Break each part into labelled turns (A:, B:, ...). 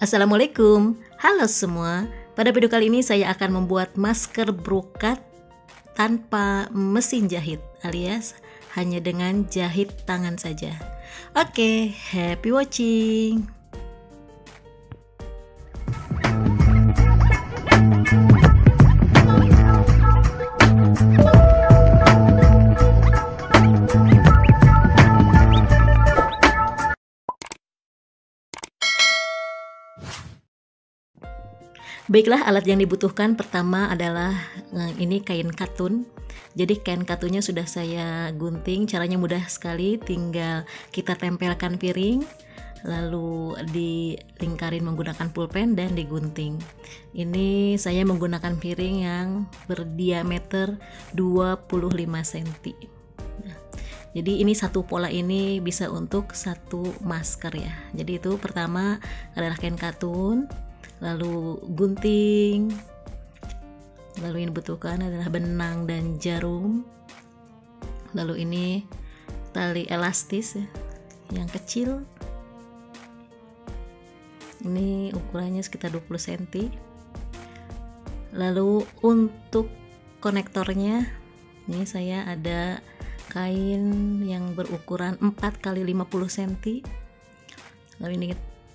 A: Assalamualaikum, halo semua. Pada video kali ini saya akan membuat masker brokat tanpa mesin jahit, alias hanya dengan jahit tangan saja. Oke, happy watching. Baiklah, alat yang dibutuhkan pertama adalah ini kain katun. Jadi kain katunnya sudah saya gunting, caranya mudah sekali, tinggal kita tempelkan piring lalu dilingkarin menggunakan pulpen dan digunting. Ini saya menggunakan piring yang berdiameter 25 cm. Jadi ini satu pola ini bisa untuk satu masker ya. Jadi itu pertama adalah kain katun, lalu gunting, lalu yang dibutuhkan adalah benang dan jarum, lalu ini tali elastis ya, yang kecil, ini ukurannya sekitar 20 cm. Lalu untuk konektornya ini saya ada kain yang berukuran 4 x 50 cm, lalu ini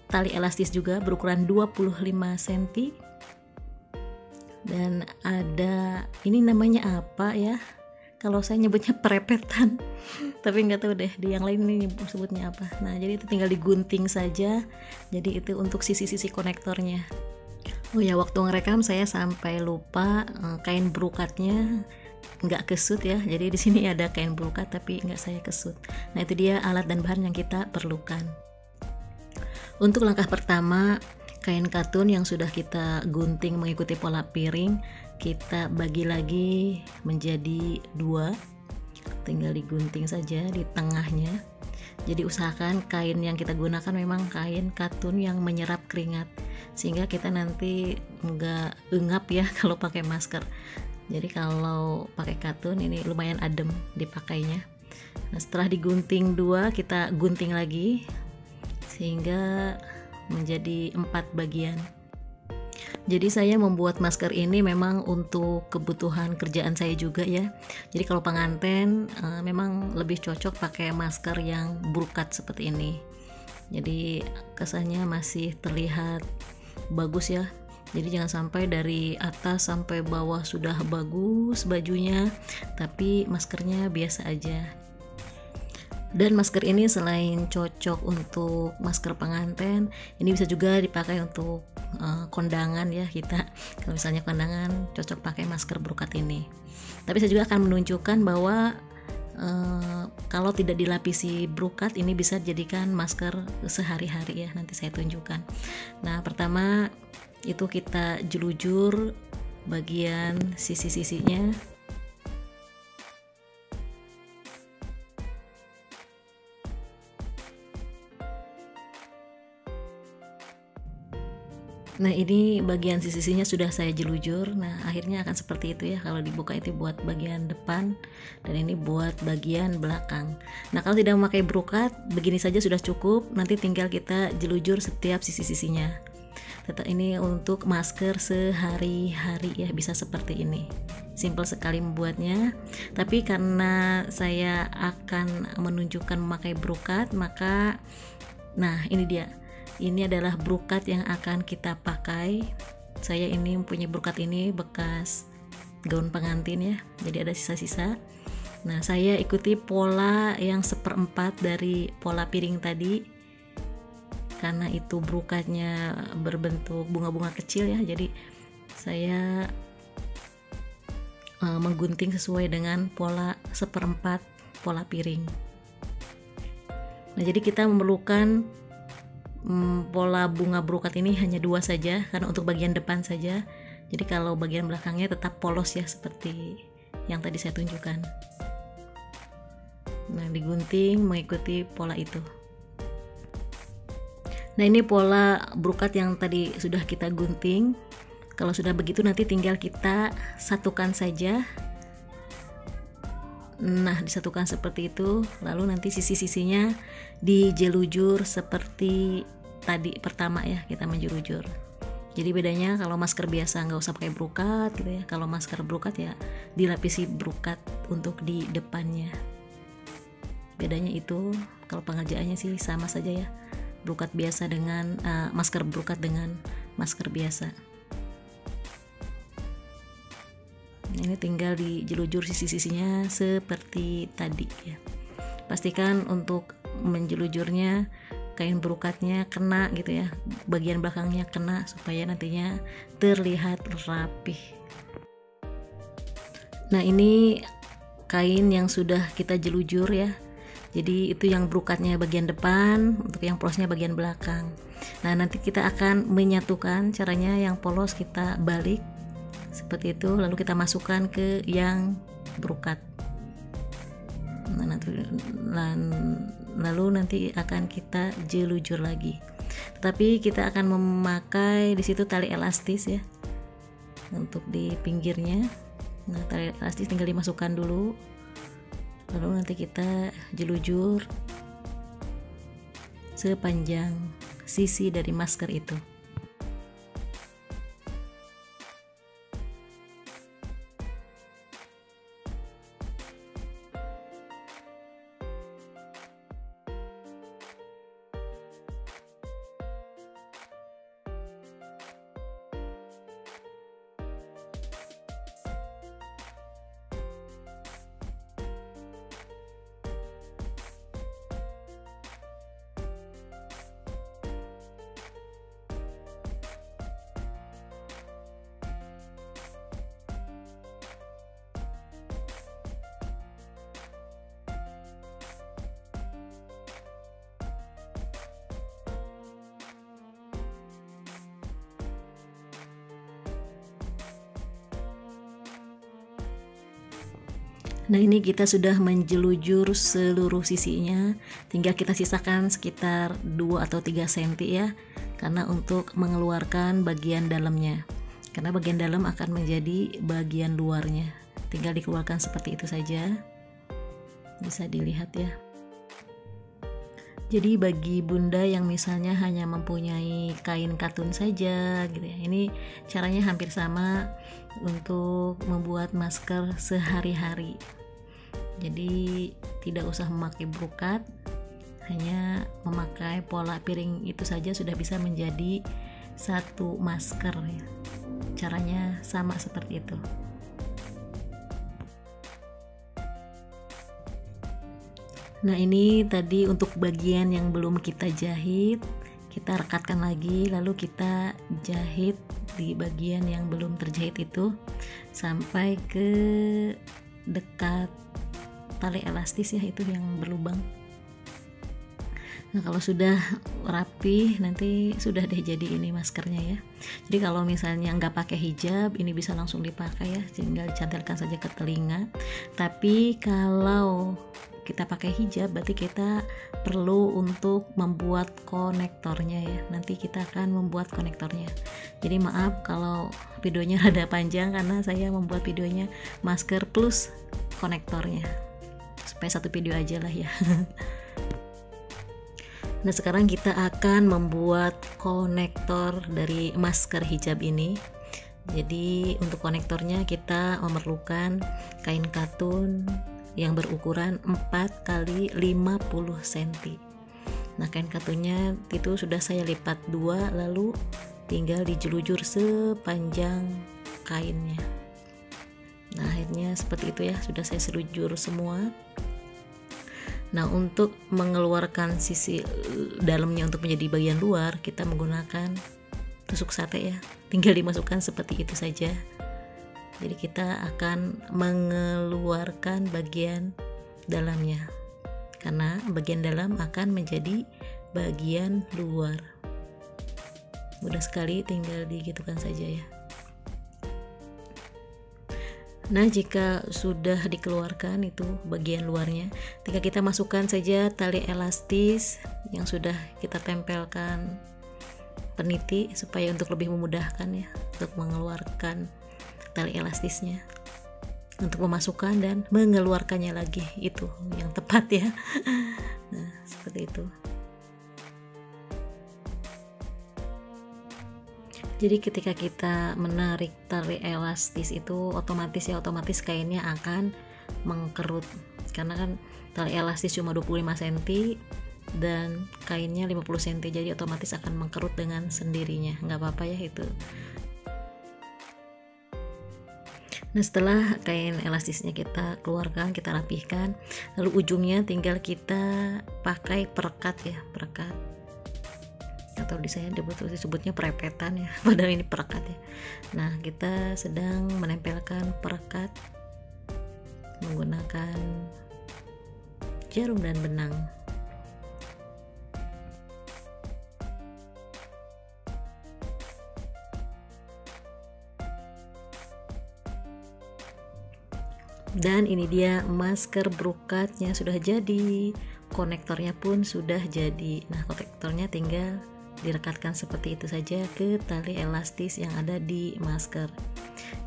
A: tali elastis juga berukuran 25 cm, dan ada ini namanya apa ya, kalau saya nyebutnya perepetan tapi nggak tahu deh di yang lain ini sebutnya apa. Nah jadi itu tinggal digunting saja, jadi itu untuk sisi-sisi konektornya. Oh ya, waktu ngerekam saya sampai lupa kain brokatnya nggak kesut ya, jadi di sini ada kain brokat tapi nggak saya kesut. Nah itu dia alat dan bahan yang kita perlukan. Untuk langkah pertama, kain katun yang sudah kita gunting mengikuti pola piring kita bagi lagi menjadi dua, tinggal digunting saja di tengahnya. Jadi usahakan kain yang kita gunakan memang kain katun yang menyerap keringat, sehingga kita nanti nggak engap ya kalau pakai masker. Jadi kalau pakai katun ini lumayan adem dipakainya. Nah setelah digunting dua, kita gunting lagi sehingga menjadi 4 bagian. Jadi saya membuat masker ini memang untuk kebutuhan kerjaan saya juga ya. Jadi kalau pengantin memang lebih cocok pakai masker yang brokat seperti ini. Jadi kesannya masih terlihat bagus ya. Jadi jangan sampai dari atas sampai bawah sudah bagus bajunya, tapi maskernya biasa aja. Dan masker ini selain cocok untuk masker pengantin, ini bisa juga dipakai untuk kondangan ya kita. Kalau misalnya kondangan cocok pakai masker brokat ini. Tapi saya juga akan menunjukkan bahwa kalau tidak dilapisi brokat ini bisa dijadikan masker sehari-hari ya. Nanti saya tunjukkan. Nah pertama itu kita jelujur bagian sisi-sisinya. Nah ini bagian sisi-sisinya sudah saya jelujur. Nah akhirnya akan seperti itu ya. Kalau dibuka itu buat bagian depan dan ini buat bagian belakang. Nah kalau tidak memakai brokat, begini saja sudah cukup. Nanti tinggal kita jelujur setiap sisi-sisinya. Tetap ini untuk masker sehari-hari ya, bisa seperti ini. Simple sekali membuatnya. Tapi karena saya akan menunjukkan memakai brokat, maka nah ini dia. Ini adalah brokat yang akan kita pakai. Saya ini mempunyai brokat ini bekas gaun pengantin ya, jadi ada sisa-sisa. Nah saya ikuti pola yang 1/4 dari pola piring tadi, karena itu brokatnya berbentuk bunga-bunga kecil ya, jadi saya menggunting sesuai dengan pola 1/4 pola piring. Nah jadi kita memerlukan pola bunga brokat ini hanya 2 saja, karena untuk bagian depan saja. Jadi kalau bagian belakangnya tetap polos ya, seperti yang tadi saya tunjukkan. Nah digunting mengikuti pola itu. Nah ini pola brokat yang tadi sudah kita gunting. Kalau sudah begitu nanti tinggal kita satukan saja. Nah disatukan seperti itu, lalu nanti sisi-sisinya dijelujur seperti tadi pertama ya, kita menjelujur. Jadi bedanya kalau masker biasa nggak usah pakai brokat gitu ya, kalau masker brokat ya dilapisi brokat untuk di depannya. Bedanya itu. Kalau pengerjaannya sih sama saja ya, brokat biasa dengan masker brokat dengan masker biasa. Nah, ini tinggal dijelujur sisi-sisinya seperti tadi ya. Pastikan untuk menjelujurnya kain brokatnya kena gitu ya, bagian belakangnya kena supaya nantinya terlihat rapih. Nah, ini kain yang sudah kita jelujur ya, jadi itu yang brokatnya bagian depan, untuk yang polosnya bagian belakang. Nah, nanti kita akan menyatukan. Caranya yang polos kita balik seperti itu, lalu kita masukkan ke yang brokat. Nah, lalu nanti akan kita jelujur lagi. Tetapi kita akan memakai di situ tali elastis ya untuk di pinggirnya. Nah, tali elastis tinggal dimasukkan dulu, lalu nanti kita jelujur sepanjang sisi dari masker itu. Nah, ini kita sudah menjelujur seluruh sisinya, tinggal kita sisakan sekitar 2 atau 3 cm ya, karena untuk mengeluarkan bagian dalamnya, karena bagian dalam akan menjadi bagian luarnya. Tinggal dikeluarkan seperti itu saja, bisa dilihat ya. Jadi bagi bunda yang misalnya hanya mempunyai kain katun saja gitu ya, ini caranya hampir sama untuk membuat masker sehari-hari. Jadi tidak usah memakai brokat, hanya memakai pola piring itu saja sudah bisa menjadi satu masker ya. Caranya sama seperti itu. Nah, ini tadi untuk bagian yang belum kita jahit, kita rekatkan lagi, lalu kita jahit di bagian yang belum terjahit itu sampai ke dekat tali elastis ya, itu yang berlubang. Nah, kalau sudah rapi nanti sudah deh jadi ini maskernya ya. Jadi kalau misalnya nggak pakai hijab, ini bisa langsung dipakai ya, tinggal dicantelkan saja ke telinga. Tapi kalau kita pakai hijab berarti kita perlu untuk membuat konektornya ya. Nanti kita akan membuat konektornya. Jadi maaf kalau videonya rada panjang karena saya membuat videonya masker plus konektornya, supaya satu video aja lah ya. Nah, sekarang kita akan membuat konektor dari masker hijab ini. Jadi untuk konektornya kita memerlukan kain katun yang berukuran 4 x 50 cm. Nah, kain katunnya itu sudah saya lipat 2, lalu tinggal dijelujur sepanjang kainnya. Nah, akhirnya seperti itu ya, sudah saya selujur semua. Nah, untuk mengeluarkan sisi dalamnya untuk menjadi bagian luar, kita menggunakan tusuk sate ya, tinggal dimasukkan seperti itu saja. Jadi kita akan mengeluarkan bagian dalamnya, karena bagian dalam akan menjadi bagian luar. Mudah sekali, tinggal digitukan saja ya. Nah, jika sudah dikeluarkan itu bagian luarnya, tinggal kita masukkan saja tali elastis yang sudah kita tempelkan peniti supaya untuk lebih memudahkan ya, untuk mengeluarkan tali elastisnya, untuk memasukkan dan mengeluarkannya lagi, itu yang tepat ya. Nah, seperti itu. Jadi ketika kita menarik tali elastis itu otomatis kainnya akan mengkerut, karena kan tali elastis cuma 25 cm dan kainnya 50 cm, jadi otomatis akan mengkerut dengan sendirinya. Nggak apa-apa ya itu. Nah, setelah kain elastisnya kita keluarkan, kita rapihkan, lalu ujungnya tinggal kita pakai perekat ya, perekat, atau di saya disebutnya perepetan ya, padahal ini perekat ya. Nah, kita sedang menempelkan perekat menggunakan jarum dan benang. Dan ini dia masker brokatnya sudah jadi, konektornya pun sudah jadi. Nah, konektornya tinggal direkatkan seperti itu saja ke tali elastis yang ada di masker.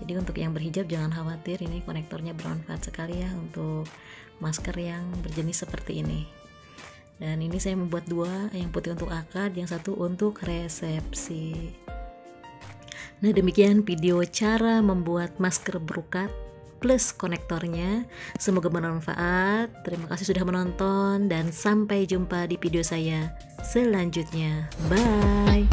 A: Jadi untuk yang berhijab jangan khawatir, ini konektornya bermanfaat sekali ya untuk masker yang berjenis seperti ini. Dan ini saya membuat dua, yang putih untuk akad, yang satu untuk resepsi. Nah, demikian video cara membuat masker brokat plus konektornya. Semoga bermanfaat. Terima kasih sudah menonton dan sampai jumpa di video saya selanjutnya. Bye.